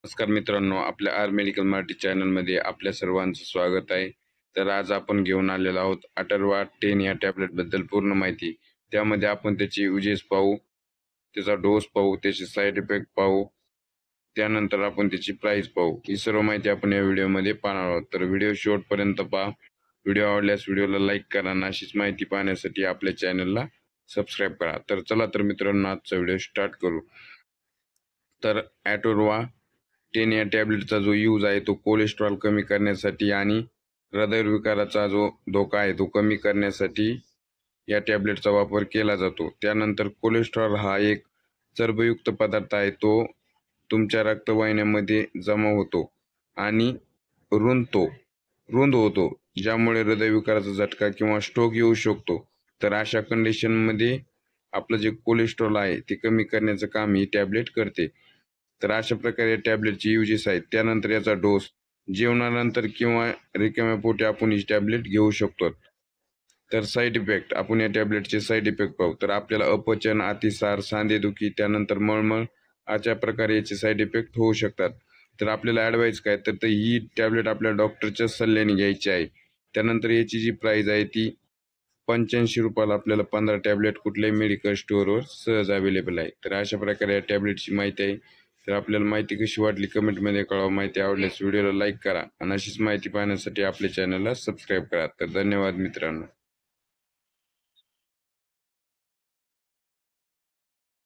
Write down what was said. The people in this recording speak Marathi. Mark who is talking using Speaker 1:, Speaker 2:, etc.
Speaker 1: नमस्कार मित्रांनो, आपल्या आर मेडिकल मराठी चॅनलमध्ये आपल्या सर्वांचं स्वागत आहे. तर आज आपण घेऊन आलेलो आहोत अटर्वा 10 या टॅबलेटबद्दल पूर्ण माहिती. त्यामध्ये आपण त्याची युजेस पाहू, त्याचा डोस पाहू, त्याचे साईड इफेक्ट पाहू, त्यानंतर आपण त्याची प्राइस पाहू. ही सर्व माहिती आपण या व्हिडिओमध्ये पाहणार आहोत. तर व्हिडिओ शेवटपर्यंत पहा. व्हिडिओ आवडल्यास व्हिडिओला लाईक करा आणि अशीच माहिती पाहण्यासाठी आपल्या चॅनलला सबस्क्राईब करा. तर चला तर मित्रांनो, आजचा व्हिडिओ स्टार्ट करू. तर अटर्वा 10 या टॅबलेटचा जो यूज आहे तो कोलेस्ट्रॉल कमी करण्यासाठी आणि हृदयविकाराचा जो धोका आहे तो कमी करण्यासाठी या टॅबलेटचा वापर केला जातो. त्यानंतर कोलेस्ट्रॉल हा एक चरबीयुक्त पदार्थ आहे. तो तुमच्या रक्तवाहिन्यांमध्ये जमा होतो आणि रुंद होतो, ज्यामुळे हृदयविकाराचा झटका किंवा स्ट्रोक येऊ शकतो. तर अशा कंडिशनमध्ये आपलं जे कोलेस्ट्रॉल आहे ते कमी करण्याचं काम ही टॅबलेट करते. तर अशा प्रकारे टॅबलेटचे युजेस आहेत. त्यानंतर याचा डोस जेवणानंतर किंवा रिकाम्या पोटी आपण ही टॅबलेट घेऊ शकतो. तर साईड इफेक्ट, आपण या टॅबलेटचे साईड इफेक्ट पाहू. तर आपल्याला अपचन, अतिसार, सांधेदुखी, त्यानंतर मळमळ अशा प्रकारे याचे साईड इफेक्ट होऊ शकतात. तर आपल्याला ॲडवाईस काय, तर ही टॅबलेट आपल्या डॉक्टरच्या सल्ल्याने घ्यायची आहे. त्यानंतर याची जी प्राइस आहे ती ₹85 आपल्याला 15 टॅबलेट कुठल्याही मेडिकल स्टोअरवर सहज अवेलेबल आहे. तर अशा प्रकारे या टॅबलेटची माहिती आहे. तर आपल्याला माहिती कशी वाटली कमेंटमध्ये कळवा. माहिती आवडल्यास व्हिडिओला लाईक करा आणि अशीच माहिती पाहण्यासाठी आपल्या चॅनलला सबस्क्राईब करा. तर धन्यवाद मित्रांनो.